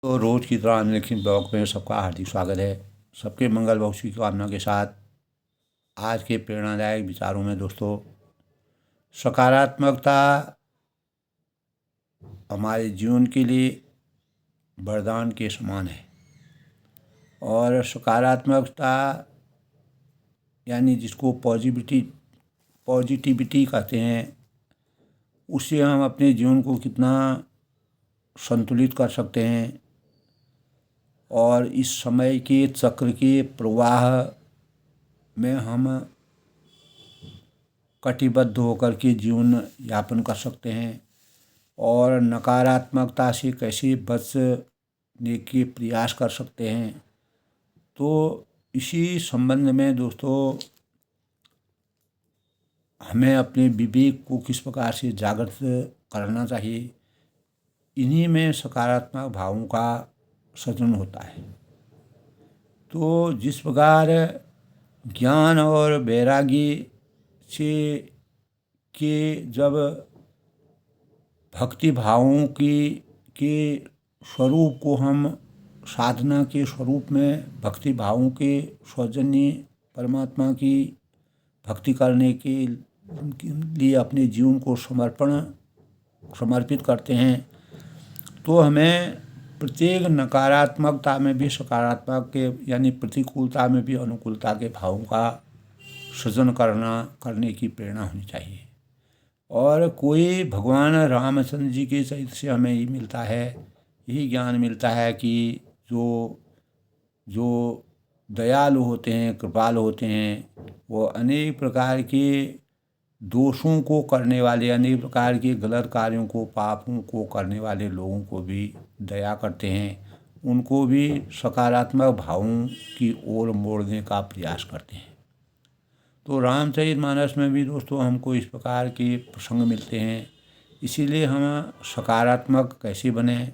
तो रोज़ की तरह अनलिखित ब्लॉग में सबका हार्दिक स्वागत है। सबके मंगल बख्श की कामना के साथ आज के प्रेरणादायक विचारों में दोस्तों, सकारात्मकता हमारे जीवन के लिए वरदान के समान है। और सकारात्मकता यानी जिसको पॉजिटिविटी कहते हैं, उससे हम अपने जीवन को कितना संतुलित कर सकते हैं और इस समय के चक्र के प्रवाह में हम कटिबद्ध होकर के जीवन यापन कर सकते हैं और नकारात्मकता से कैसे बचने के प्रयास कर सकते हैं। तो इसी संबंध में दोस्तों, हमें अपने विवेक को किस प्रकार से जागृत करना चाहिए, इन्हीं में सकारात्मक भावों का सृजन होता है। तो जिस प्रकार ज्ञान और वैराग्य से के जब भक्ति भावों के स्वरूप को हम साधना के स्वरूप में भक्ति भावों के सौजन्य परमात्मा की भक्ति करने के लिए अपने जीवन को समर्पित करते हैं, तो हमें प्रत्येक नकारात्मकता में भी सकारात्मक के यानी प्रतिकूलता में भी अनुकूलता के भावों का सृजन करने की प्रेरणा होनी चाहिए। और कोई भगवान रामचंद्र जी के चरित्र से हमें ये मिलता है, यही ज्ञान मिलता है कि जो दयालु होते हैं, कृपालु होते हैं, वो अनेक प्रकार के दोषों को करने वाले, अनेक प्रकार के गलत कार्यों को, पापों को करने वाले लोगों को भी दया करते हैं, उनको भी सकारात्मक भावों की ओर मोड़ने का प्रयास करते हैं। तो रामचरितमानस में भी दोस्तों हमको इस प्रकार के प्रसंग मिलते हैं। इसीलिए हम सकारात्मक कैसे बने,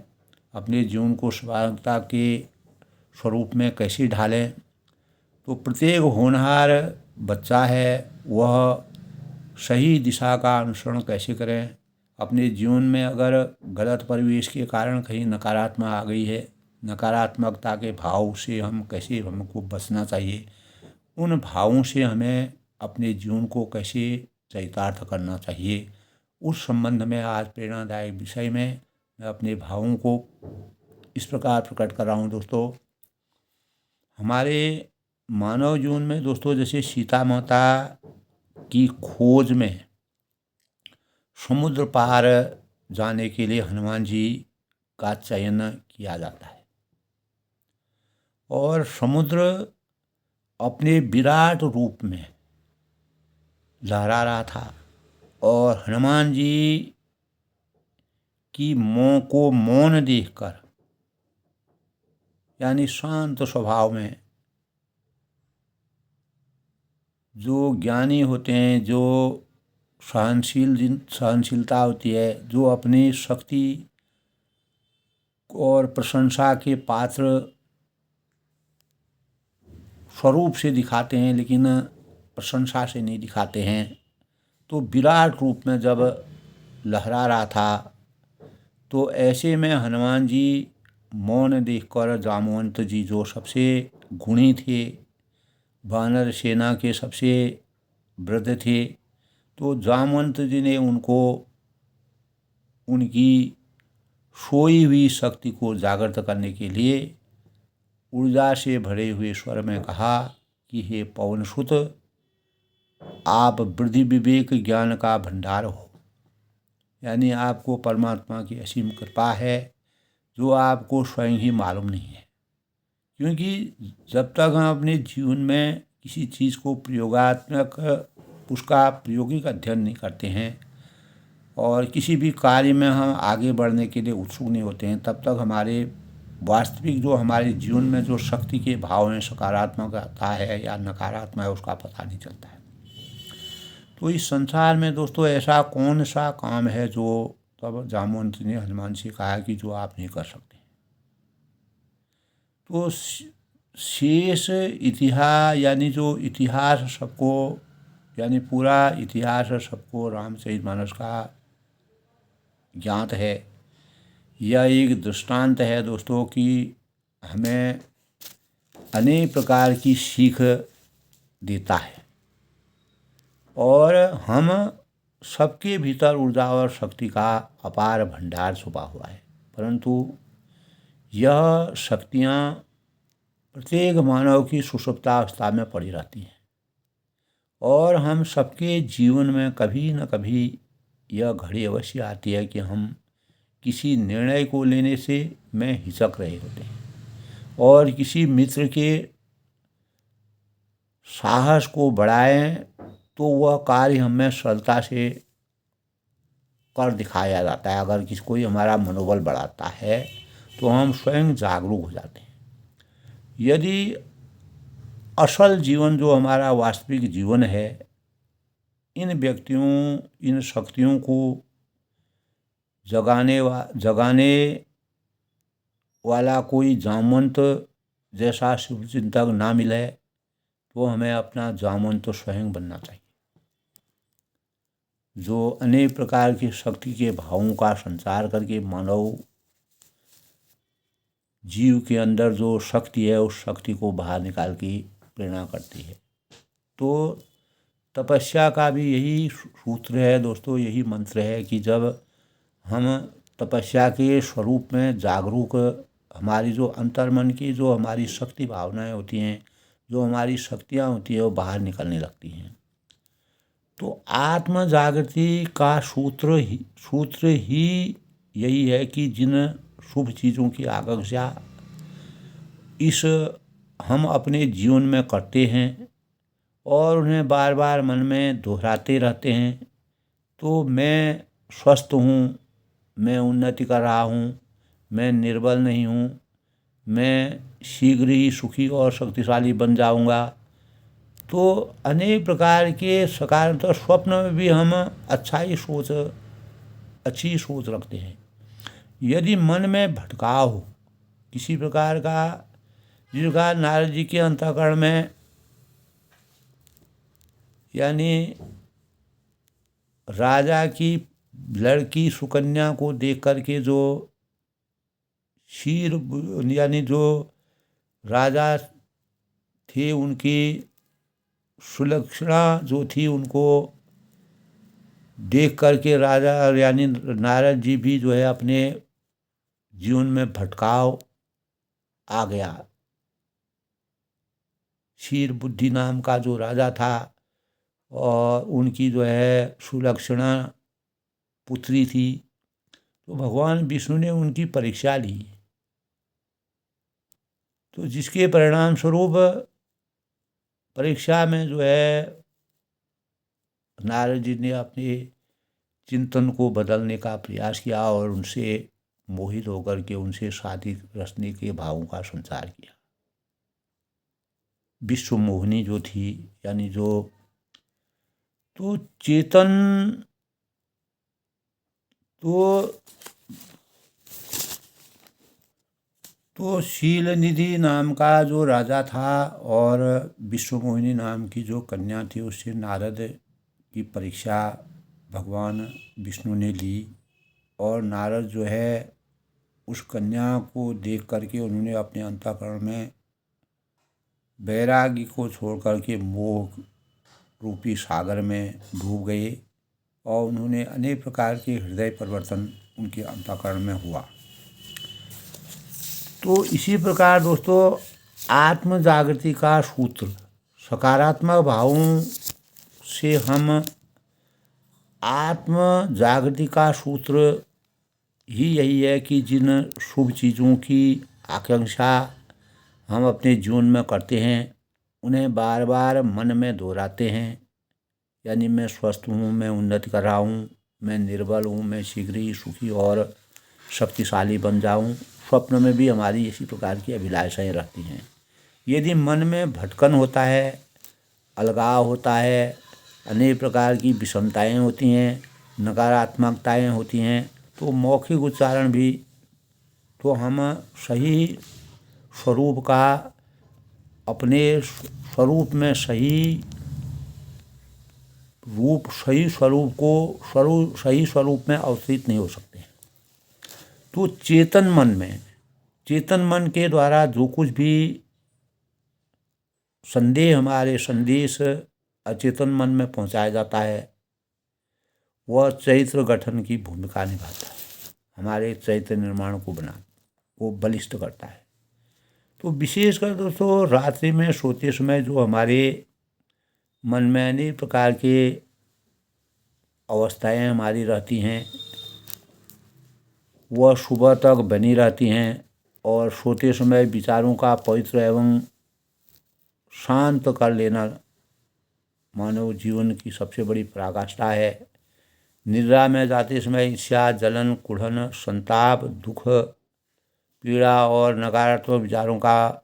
अपने जीवन को सकारात्मकता के स्वरूप में कैसे ढालें। तो प्रत्येक होनहार बच्चा है, वह सही दिशा का अनुसरण कैसे करें। अपने जीवन में अगर गलत परिवेश के कारण कहीं नकारात्मक आ गई है, नकारात्मकता के भाव से कैसे हमको बचना चाहिए, उन भावों से हमें अपने जीवन को कैसे चरितार्थ करना चाहिए, उस संबंध में आज प्रेरणादायक विषय में मैं अपने भावों को इस प्रकार प्रकट कर रहा हूँ। दोस्तों, हमारे मानव जीवन में दोस्तों, जैसे सीता माता की खोज में समुद्र पार जाने के लिए हनुमान जी का चयन किया जाता है और समुद्र अपने विराट रूप में लहरा रहा था और हनुमान जी की मौन देखकर, यानी शांत स्वभाव में, जो ज्ञानी होते हैं, जो सहनशीलता होती है, जो अपनी शक्ति और प्रशंसा के पात्र स्वरूप से दिखाते हैं लेकिन प्रशंसा से नहीं दिखाते हैं, तो विराट रूप में जब लहरा रहा था, तो ऐसे में हनुमान जी मौन देखकर जामवंत जी, जो सबसे गुणी थे, वानर सेना के सबसे वृद्ध थे, तो जामवंत जी ने उनको उनकी सोई हुई शक्ति को जागृत करने के लिए ऊर्जा से भरे हुए स्वर में कहा कि हे पवनसुत, आप बुद्धि विवेक ज्ञान का भंडार हो, यानी आपको परमात्मा की असीम कृपा है जो आपको स्वयं ही मालूम नहीं है। क्योंकि जब तक हम अपने जीवन में किसी चीज़ को उसका प्रायोगिक अध्ययन नहीं करते हैं और किसी भी कार्य में हम आगे बढ़ने के लिए उत्सुक नहीं होते हैं, तब तक हमारे वास्तविक जो हमारे जीवन में जो शक्ति के भाव हैं, सकारात्मकता है या नकारात्मक है, उसका पता नहीं चलता है। तो इस संसार में दोस्तों ऐसा कौन सा काम है जो, तब जामवंत ने हनुमान से कहा कि जो आप नहीं कर सकते। तो शेष इतिहास, यानी जो इतिहास सबको, यानी पूरा इतिहास सबको रामचरितमानस का ज्ञात है। यह एक दृष्टांत है दोस्तों कि हमें अनेक प्रकार की सीख देता है और हम सबके भीतर ऊर्जा और शक्ति का अपार भंडार छुपा हुआ है, परंतु यह शक्तियाँ प्रत्येक मानव की सुषुप्तावस्था में पड़ी रहती हैं और हम सबके जीवन में कभी न कभी यह घड़ी अवश्य आती है कि हम किसी निर्णय को लेने से में हिचक रहे होते हैं और किसी मित्र के साहस को बढ़ाएं तो वह कार्य हमें सरलता से कर दिखाया जाता है। अगर किसी कोई हमारा मनोबल बढ़ाता है तो हम स्वयं जागरूक हो जाते हैं। यदि असल जीवन जो हमारा वास्तविक जीवन है, इन व्यक्तियों, इन शक्तियों को जगाने वाला कोई जामवंत जैसा शिवचिंतक ना मिले तो हमें अपना जामवंत स्वयं बनना चाहिए, जो अनेक प्रकार की शक्ति के भावों का संचार करके मानव जीव के अंदर जो शक्ति है उस शक्ति को बाहर निकाल के प्रेरणा करती है। तो तपस्या का भी यही सूत्र है दोस्तों, यही मंत्र है कि जब हम तपस्या के स्वरूप में जागरूक, हमारी जो अंतर्मन की जो हमारी शक्ति भावनाएं होती हैं, जो हमारी शक्तियाँ होती हैं वो बाहर निकलने लगती हैं। तो आत्म जागृति का सूत्र ही यही है कि जिन शुभ चीज़ों की आकांक्षा इस हम अपने जीवन में करते हैं और उन्हें बार बार मन में दोहराते रहते हैं, तो मैं स्वस्थ हूँ, मैं उन्नति कर रहा हूँ, मैं निर्बल नहीं हूँ, मैं शीघ्र ही सुखी और शक्तिशाली बन जाऊँगा। तो अनेक प्रकार के सकारात्मक स्वप्न में भी हम अच्छी सोच रखते हैं। यदि मन में भटकाव हो किसी प्रकार का, जिसका नारद जी के अंतःकरण में, यानी राजा की लड़की सुकन्या को देख करके जो शीर, यानी जो राजा थे उनकी सुलक्षणा जो थी उनको देख करके राजा यानी नारद जी भी जो है अपने जीवन में भटकाव आ गया। शीर बुद्धि नाम का जो राजा था और उनकी जो है सुलक्षणा पुत्री थी, तो भगवान विष्णु ने उनकी परीक्षा ली, तो जिसके परिणाम स्वरूप परीक्षा में जो है नारद जी ने अपने चिंतन को बदलने का प्रयास किया और उनसे मोहित होकर के उनसे शादी रचने के भावों का संचार किया। विश्व मोहिनी जो थी, यानी जो तो चेतन, तो शील निधि नाम का जो राजा था और विश्व मोहिनी नाम की जो कन्या थी, उससे नारद की परीक्षा भगवान विष्णु ने ली और नारद जो है उस कन्या को देख करके उन्होंने अपने अंतःकरण में वैराग्य को छोड़ करके मोह रूपी सागर में डूब गए और उन्होंने अनेक प्रकार के हृदय परिवर्तन उनके अंतःकरण में हुआ। तो इसी प्रकार दोस्तों आत्म जागृति का सूत्र, सकारात्मक भावों से हम आत्म जागृति का सूत्र ही यही है कि जिन शुभ चीज़ों की आकांक्षा हम अपने जीवन में करते हैं उन्हें बार बार मन में दोहराते हैं, यानी मैं स्वस्थ हूँ, मैं उन्नति कर रहा हूँ, मैं निर्बल हूँ, मैं शीघ्र ही सुखी और शक्तिशाली बन जाऊँ। स्वप्न में भी हमारी इसी प्रकार की अभिलाषाएं रहती हैं। यदि मन में भटकन होता है, अलगाव होता है, अनेक प्रकार की विषमताएं होती हैं, नकारात्मकताएं होती हैं, तो मौखिक उच्चारण भी, तो हम सही स्वरूप का, अपने स्वरूप में सही स्वरूप में अवस्थित नहीं हो सकते। तो चेतन मन के द्वारा जो कुछ भी हमारे संदेश अचेतन मन में पहुंचाया जाता है वह चरित्र गठन की भूमिका निभाता है, हमारे चरित्र निर्माण को बलिष्ठ करता है। तो विशेषकर दोस्तों रात्रि में सोते समय जो हमारे मन में अनेक प्रकार के अवस्थाएं हमारी रहती हैं वह सुबह तक बनी रहती हैं और सोते समय विचारों का पवित्र एवं शांत कर लेना मानव जीवन की सबसे बड़ी पराकाष्ठा है। निद्रा में जाते समय ईर्ष्या, जलन, कुढ़न, संताप, दुख, पीड़ा और नकारात्मक विचारों का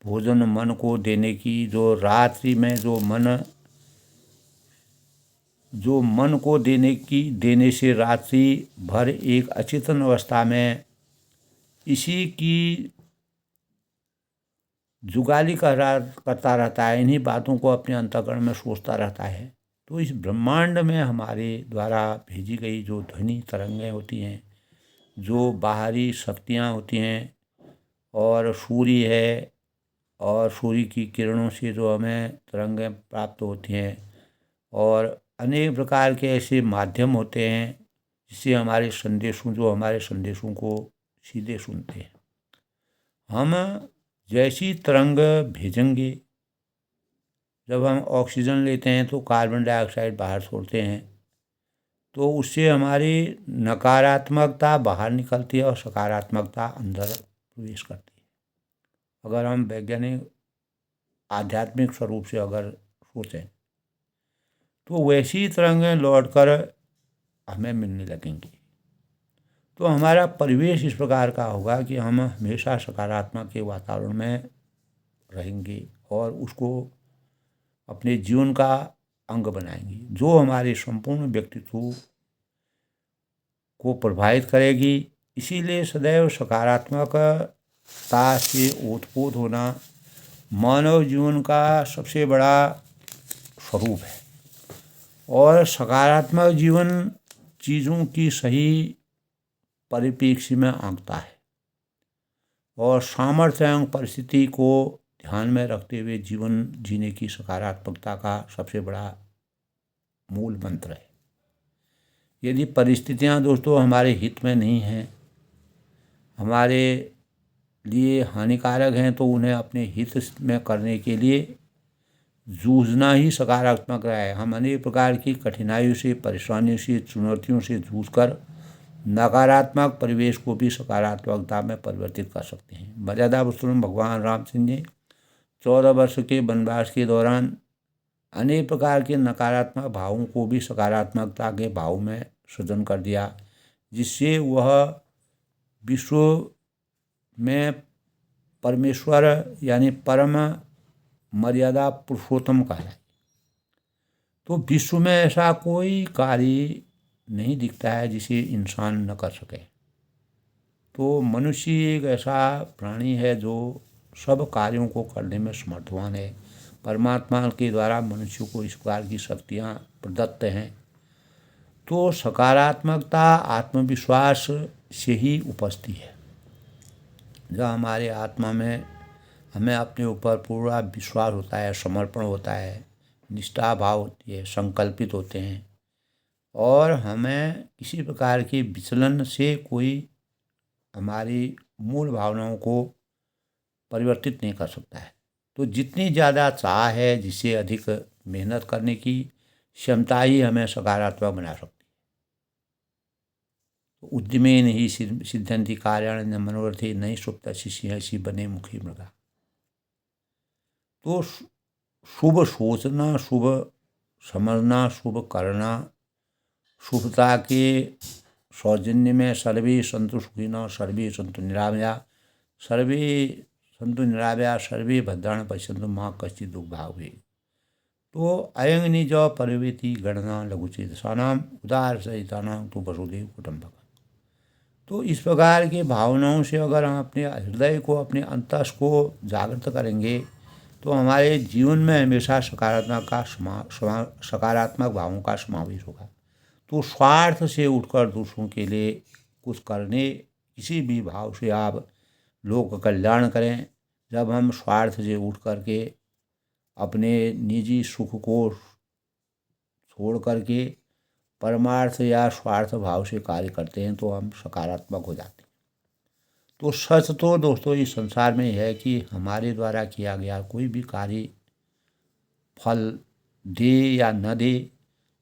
भोजन मन को देने की जो रात्रि में जो मन को देने से रात्रि भर एक अचेतन अवस्था में इसी की जुगाली करता रहता है, इन्हीं बातों को अपने अंतःकरण में सोचता रहता है। तो इस ब्रह्मांड में हमारे द्वारा भेजी गई जो ध्वनि तरंगें होती हैं, जो बाहरी शक्तियाँ होती हैं और सूर्य है और सूर्य की किरणों से जो हमें तरंगें प्राप्त होती हैं और अनेक प्रकार के ऐसे माध्यम होते हैं जिससे हमारे संदेशों को सीधे सुनते हैं। हम जैसी तरंग भेजेंगे, जब हम ऑक्सीजन लेते हैं तो कार्बन डाइऑक्साइड बाहर छोड़ते हैं, तो उससे हमारी नकारात्मकता बाहर निकलती है और सकारात्मकता अंदर प्रवेश करती है। अगर हम वैज्ञानिक आध्यात्मिक स्वरूप से अगर सोचें तो वैसी तरंगें लौटकर हमें मिलने लगेंगी। तो हमारा परिवेश इस प्रकार का होगा कि हम हमेशा सकारात्मक के वातावरण में रहेंगे और उसको अपने जीवन का अंग बनाएंगे, जो हमारे संपूर्ण व्यक्तित्व को प्रभावित करेगी। इसीलिए सदैव सकारात्मकता से ओतप्रोत होना मानव जीवन का सबसे बड़ा स्वरूप है और सकारात्मक जीवन चीज़ों की सही परिप्रेक्ष्य में आंकता है और सामर्थ्य एवं परिस्थिति को ध्यान में रखते हुए जीवन जीने की सकारात्मकता का सबसे बड़ा मूल मंत्र है। यदि परिस्थितियां दोस्तों हमारे हित में नहीं हैं, हमारे लिए हानिकारक हैं, तो उन्हें अपने हित में करने के लिए जूझना ही सकारात्मक है। हम अनेक प्रकार की कठिनाइयों से, परेशानियों से, चुनौतियों से जूझकर नकारात्मक परिवेश को भी सकारात्मकता में परिवर्तित कर सकते हैं। मर्यादा पुरुषोत्तम भगवान रामचंद्र ने 14 वर्ष के वनवास के दौरान अनेक प्रकार के नकारात्मक भावों को भी सकारात्मकता के भाव में सृजन कर दिया, जिससे वह विश्व में परमेश्वर यानी परम मर्यादा पुरुषोत्तम कहलाए। तो विश्व में ऐसा कोई कार्य नहीं दिखता है जिसे इंसान न कर सके। तो मनुष्य एक ऐसा प्राणी है जो सब कार्यों को करने में समर्थवान है। परमात्मा के द्वारा मनुष्य को इस प्रकार की शक्तियाँ प्रदत्त हैं। तो सकारात्मकता आत्मविश्वास से ही उपजती है। जब हमारे आत्मा में हमें अपने ऊपर पूरा विश्वास होता है, समर्पण होता है, निष्ठा भाव होती है, संकल्पित होते हैं और हमें किसी प्रकार की विचलन से कोई हमारी मूल भावनाओं को परिवर्तित नहीं कर सकता है। तो जितनी ज़्यादा चाह है, जिससे अधिक मेहनत करने की क्षमता ही हमें सकारात्मक बना सकती है। तो उद्यमेन ही सिद्ध्यन्ति कार्याणि न मनोरथे नहीं सुप्त शिष्य बने मुखी मृगा। तो शुभ सोचना, शुभ समझना, शुभ करना, शुभता के सौजन्य में सर्वे सन्तु सुखिनः सर्वे सन्तु निरामया सर्वे भद्राणि पश्यन्तु मा कश्चित् दुःखभाग् भवेत्। तो अयं निज परिवेति गणना लघुचेतसानां उदारसहितानां तो वसुदेव कुटुम्बकम्। तो इस प्रकार के भावनाओं से अगर हम अपने हृदय को, अपने अंतस को जागृत करेंगे तो हमारे जीवन में हमेशा सकारात्मक भावों का समावेश होगा। तो स्वार्थ से उठकर दूसरों के लिए कुछ करने, किसी भी भाव से आप लोक कल्याण करें। जब हम स्वार्थ से उठ करके अपने निजी सुख को छोड़ करके परमार्थ या स्वार्थ भाव से कार्य करते हैं तो हम सकारात्मक हो जाते हैं। तो सच तो दोस्तों इस संसार में है कि हमारे द्वारा किया गया कोई भी कार्य फल दे या न दे,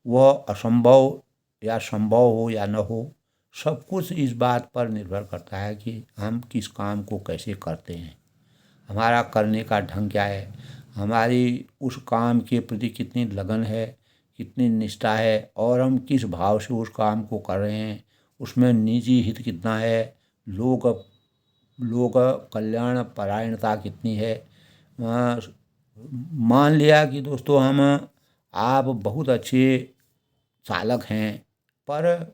वह असंभव या संभव हो या न हो, सब कुछ इस बात पर निर्भर करता है कि हम किस काम को कैसे करते हैं, हमारा करने का ढंग क्या है, हमारी उस काम के प्रति कितनी लगन है, कितनी निष्ठा है, और हम किस भाव से उस काम को कर रहे हैं, उसमें निजी हित कितना है, लोक कल्याण परायणता कितनी है। मान लिया कि दोस्तों आप बहुत अच्छे चालक हैं, पर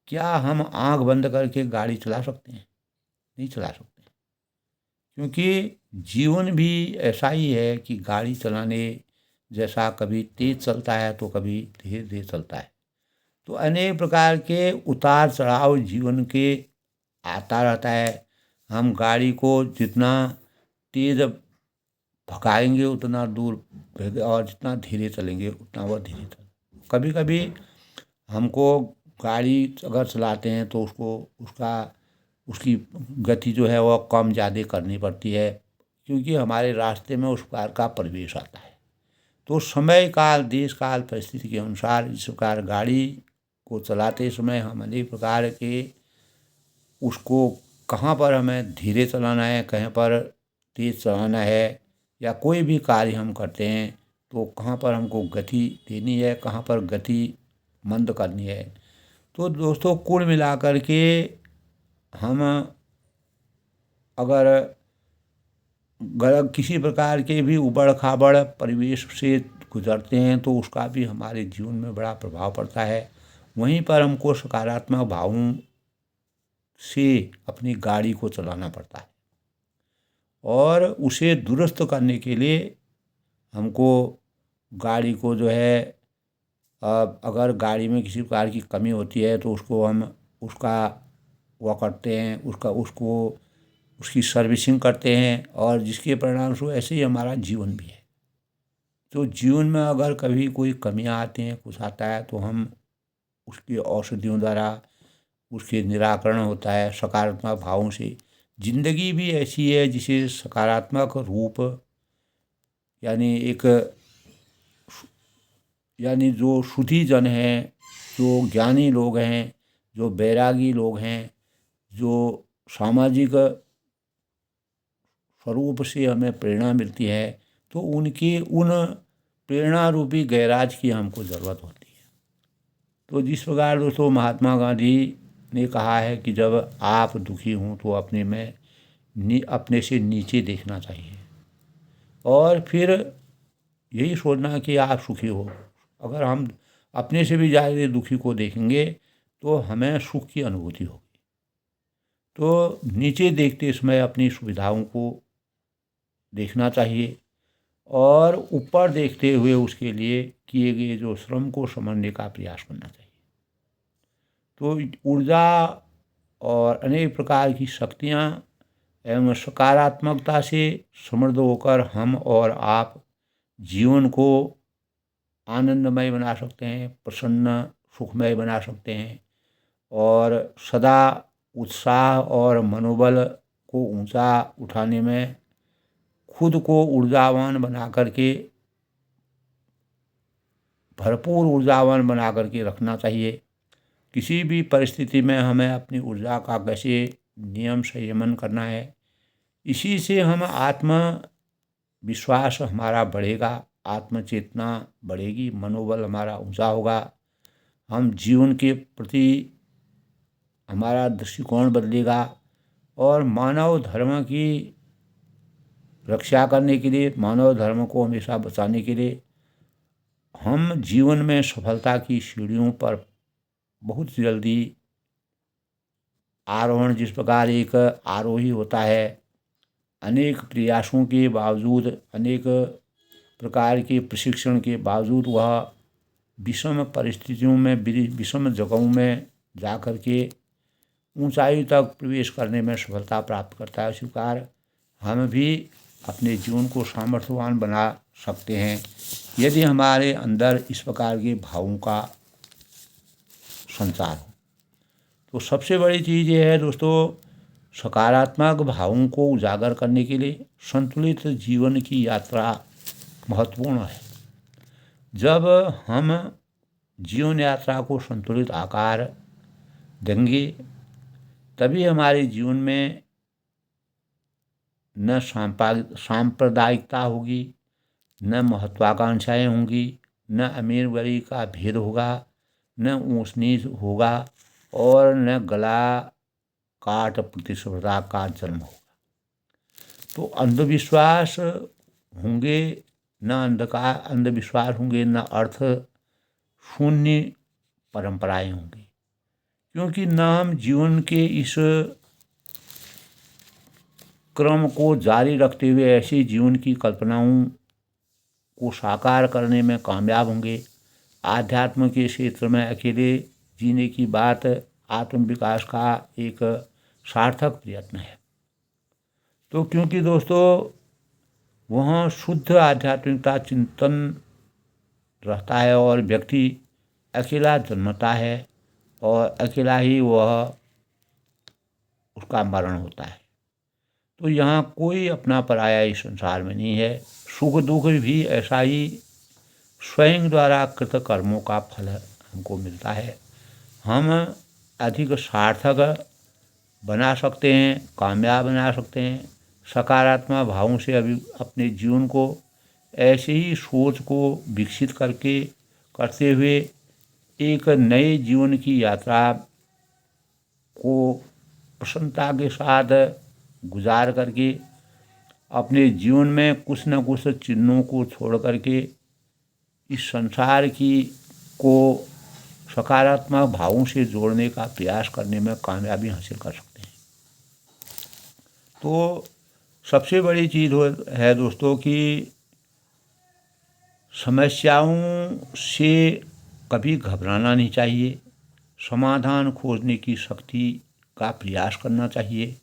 क्या हम आंख बंद करके गाड़ी चला सकते हैं? नहीं चला सकते, क्योंकि जीवन भी ऐसा ही है कि गाड़ी चलाने जैसा कभी तेज चलता है तो कभी धीरे धीरे चलता है। तो अनेक प्रकार के उतार चढ़ाव जीवन के आता रहता है। हम गाड़ी को जितना तेज भगाएंगे उतना दूर, और जितना धीरे चलेंगे उतना वह धीरे चलेगा। कभी कभी हमको गाड़ी अगर चलाते हैं तो उसकी गति जो है वह कम ज़्यादा करनी पड़ती है, क्योंकि हमारे रास्ते में उस प्रकार का परिवेश आता है। तो समय काल, देश काल, परिस्थिति के अनुसार इस प्रकार गाड़ी को चलाते समय हम अनेक प्रकार के उसको कहाँ पर हमें धीरे चलाना है, कहाँ पर तेज चलाना है, या कोई भी कार्य हम करते हैं तो कहाँ पर हमको गति देनी है, कहाँ पर गति मंद करनी है। तो दोस्तों कुल मिलाकर के हम अगर किसी प्रकार के भी उबड़ खाबड़ परिवेश से गुजरते हैं तो उसका भी हमारे जीवन में बड़ा प्रभाव पड़ता है। वहीं पर हमको सकारात्मक भावों से अपनी गाड़ी को चलाना पड़ता है, और उसे दुरुस्त करने के लिए हमको गाड़ी को जो है, अगर गाड़ी में किसी प्रकार की कमी होती है तो उसको हम वह करते हैं, उसकी सर्विसिंग करते हैं, और जिसके परिणाम से ऐसे ही हमारा जीवन भी है। तो जीवन में अगर कभी कोई कमियां आती हैं, कुछ आता है, तो हम उसकी औषधियों द्वारा उसके निराकरण होता है सकारात्मक भावों से। जिंदगी भी ऐसी है जिसे सकारात्मक रूप, यानी जो शुद्धि जन हैं, जो ज्ञानी लोग हैं, जो बैरागी लोग हैं, जो सामाजिक स्वरूप से हमें प्रेरणा मिलती है, तो उन प्रेरणा रूपी गैराज की हमको ज़रूरत होती है। तो जिस प्रकार दोस्तों महात्मा गांधी ने कहा है कि जब आप दुखी हों तो अपने से नीचे देखना चाहिए, और फिर यही सोचना कि आप सुखी हो। अगर हम अपने से भी ज़्यादा दुखी को देखेंगे तो हमें सुख की अनुभूति होगी। तो नीचे देखते समय अपनी सुविधाओं को देखना चाहिए, और ऊपर देखते हुए उसके लिए किए गए जो श्रम को समझने का प्रयास करना चाहिए। तो ऊर्जा और अनेक प्रकार की शक्तियाँ एवं सकारात्मकता से समृद्ध होकर हम और आप जीवन को आनंदमय बना सकते हैं, प्रसन्न सुखमय बना सकते हैं, और सदा उत्साह और मनोबल को ऊंचा उठाने में खुद को ऊर्जावान बना करके, भरपूर ऊर्जावान बना करके रखना चाहिए। किसी भी परिस्थिति में हमें अपनी ऊर्जा का कैसे नियम संयमन करना है, इसी से हम आत्मविश्वास हमारा बढ़ेगा, आत्मचेतना बढ़ेगी, मनोबल हमारा ऊंचा होगा, हम जीवन के प्रति हमारा दृष्टिकोण बदलेगा, और मानव धर्म की रक्षा करने के लिए, मानव धर्म को हमेशा बचाने के लिए हम जीवन में सफलता की सीढ़ियों पर बहुत जल्दी आरोहण, जिस प्रकार एक आरोही होता है, अनेक प्रयासों के बावजूद, अनेक प्रकार के प्रशिक्षण के बावजूद वह विषम परिस्थितियों में, विषम जगहों में जा कर के ऊंचाई तक प्रवेश करने में सफलता प्राप्त करता है। उसी प्रकार हम भी अपने जीवन को सामर्थ्यवान बना सकते हैं यदि हमारे अंदर इस प्रकार के भावों का संचार हो। तो सबसे बड़ी चीज़ ये है दोस्तों, सकारात्मक भावों को उजागर करने के लिए संतुलित जीवन की यात्रा महत्वपूर्ण है। जब हम जीवन यात्रा को संतुलित आकार देंगे तभी हमारे जीवन में न सांप्रदायिकता होगी, न महत्वाकांक्षाएं होंगी, न अमीर गरीब का भेद होगा, न ऊंच नीच होगा और न गला काट प्रतिस्पर्धा का जन्म होगा। तो अंधविश्वास होंगे न अंधविश्वास होंगे, न अर्थ शून्य परंपराएं होंगी, क्योंकि न हम जीवन के इस क्रम को जारी रखते हुए ऐसे जीवन की कल्पनाओं को साकार करने में कामयाब होंगे। आध्यात्म के क्षेत्र में अकेले जीने की बात आत्म विकास का एक सार्थक प्रयत्न है। तो क्योंकि दोस्तों वहाँ शुद्ध आध्यात्मिकता चिंतन रहता है और व्यक्ति अकेला जन्मता है और अकेला ही वह उसका मरण होता है। तो यहाँ कोई अपना पराया इस संसार में नहीं है। सुख दुख भी ऐसा ही स्वयं द्वारा कृत कर्मों का फल हमको मिलता है। हम अधिक सार्थक बना सकते हैं, कामयाब बना सकते हैं सकारात्मक भावों से अभी अपने जीवन को ऐसे ही सोच को विकसित करते हुए एक नए जीवन की यात्रा को प्रसन्नता के साथ गुजार करके अपने जीवन में कुछ न कुछ चिन्हों को छोड़ करके इस संसार को सकारात्मक भावों से जोड़ने का प्रयास करने में कामयाबी हासिल कर सकते हैं। तो सबसे बड़ी चीज़ है दोस्तों कि समस्याओं से कभी घबराना नहीं चाहिए, समाधान खोजने की शक्ति का प्रयास करना चाहिए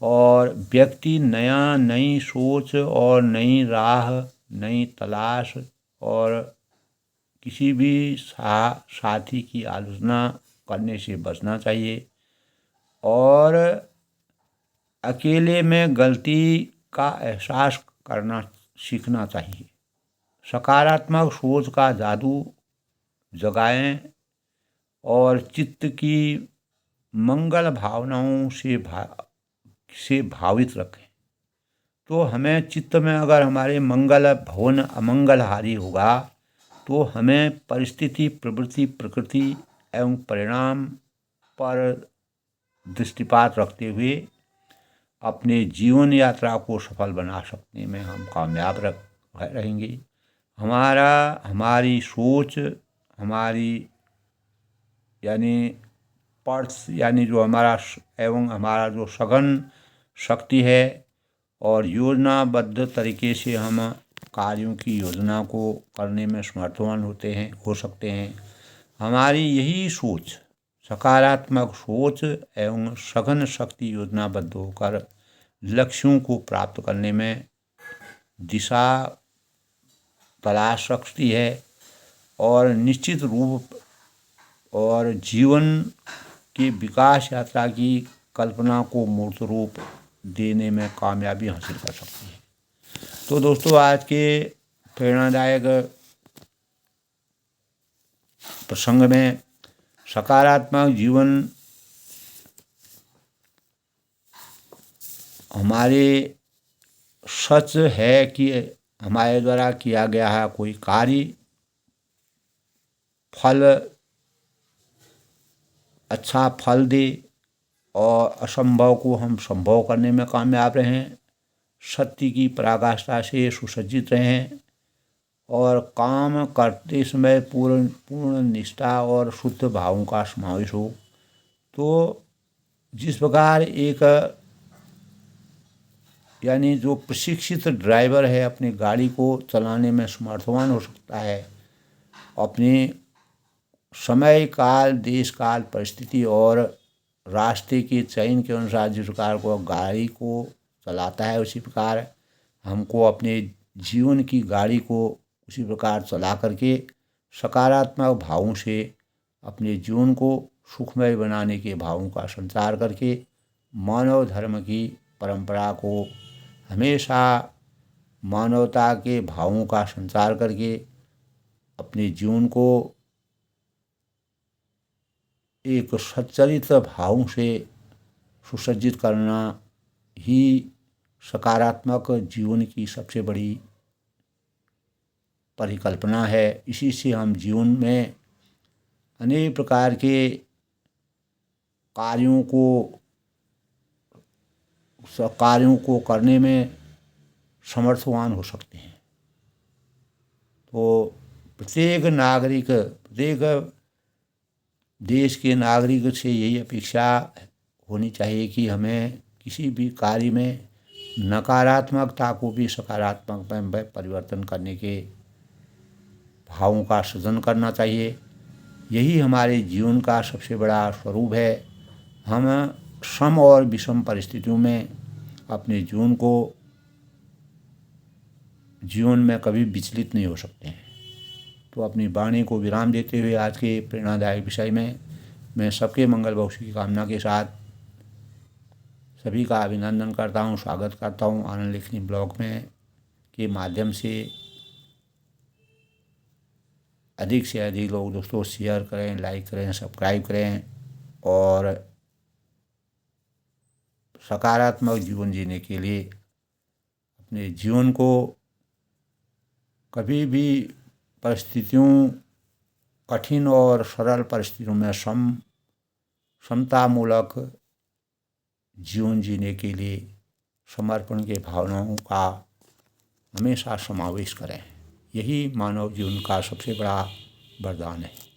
और व्यक्ति नई सोच और नई राह, नई तलाश और किसी भी साथी की आलोचना करने से बचना चाहिए और अकेले में गलती का एहसास करना सीखना चाहिए। सकारात्मक सोच का जादू जगाएं और चित्त की मंगल भावनाओं से भावित रखें। तो हमें चित्त में अगर हमारे मंगल भवन अमंगलहारी होगा तो हमें परिस्थिति, प्रवृत्ति, प्रकृति एवं परिणाम पर दृष्टिपात रखते हुए अपने जीवन यात्रा को सफल बना सकने में हम कामयाब रहेंगे। हमारी सोच, हमारी यानी जो हमारा जो सघन शक्ति है और योजनाबद्ध तरीके से हम कार्यों की योजना को करने में समर्थवान हो सकते हैं। हमारी यही सोच, सकारात्मक सोच एवं सघन शक्ति योजनाबद्ध होकर लक्ष्यों को प्राप्त करने में दिशा तलाश सकती है और निश्चित रूप और जीवन की विकास यात्रा की कल्पना को मूर्त रूप देने में कामयाबी हासिल कर सकती है। तो दोस्तों आज के प्रेरणादायक प्रसंग में सकारात्मक जीवन हमारे सच है कि हमारे द्वारा किया गया है कोई कार्य अच्छा फल दे और असंभव को हम संभव करने में कामयाब रहें, सत्य की पराकाष्ठा से सुसज्जित रहें और काम करते समय पूर्ण निष्ठा और शुद्ध भावों का समावेश हो। तो जिस प्रकार एक जो प्रशिक्षित ड्राइवर है अपनी गाड़ी को चलाने में समर्थवान हो सकता है, अपने समय काल, देश काल, परिस्थिति और रास्ते के चयन के अनुसार जिस प्रकार को गाड़ी को चलाता है, उसी प्रकार हमको अपने जीवन की गाड़ी को उसी प्रकार चला करके सकारात्मक भावों से अपने जीवन को सुखमय बनाने के भावों का संचार करके मानव धर्म की परंपरा को हमेशा मानवता के भावों का संचार करके अपने जीवन को एक सच्चरित्र भावों से सुसज्जित करना ही सकारात्मक जीवन की सबसे बड़ी परिकल्पना है। इसी से हम जीवन में अनेक प्रकार के कार्यों को करने में समर्थवान हो सकते हैं। तो प्रत्येक देश के नागरिक से यही अपेक्षा होनी चाहिए कि हमें किसी भी कार्य में नकारात्मकता को भी सकारात्मक में परिवर्तन करने के भावों का सृजन करना चाहिए। यही हमारे जीवन का सबसे बड़ा स्वरूप है। हम सम और विषम परिस्थितियों में अपने जीवन में कभी विचलित नहीं हो सकते हैं। तो अपनी वाणी को विराम देते हुए आज के प्रेरणादायक विषय में मैं सबके मंगल भविष्य की कामना के साथ सभी का अभिनंदन करता हूँ, स्वागत करता हूँ। आनंद लेखनी ब्लॉग में के माध्यम से अधिक से अधिक लोग दोस्तों शेयर करें, लाइक करें, सब्सक्राइब करें और सकारात्मक जीवन जीने के लिए अपने जीवन को कभी भी कठिन और सरल परिस्थितियों में समतामूलक जीवन जीने के लिए समर्पण के भावनाओं का हमेशा समावेश करें। यही मानव जीवन का सबसे बड़ा वरदान है।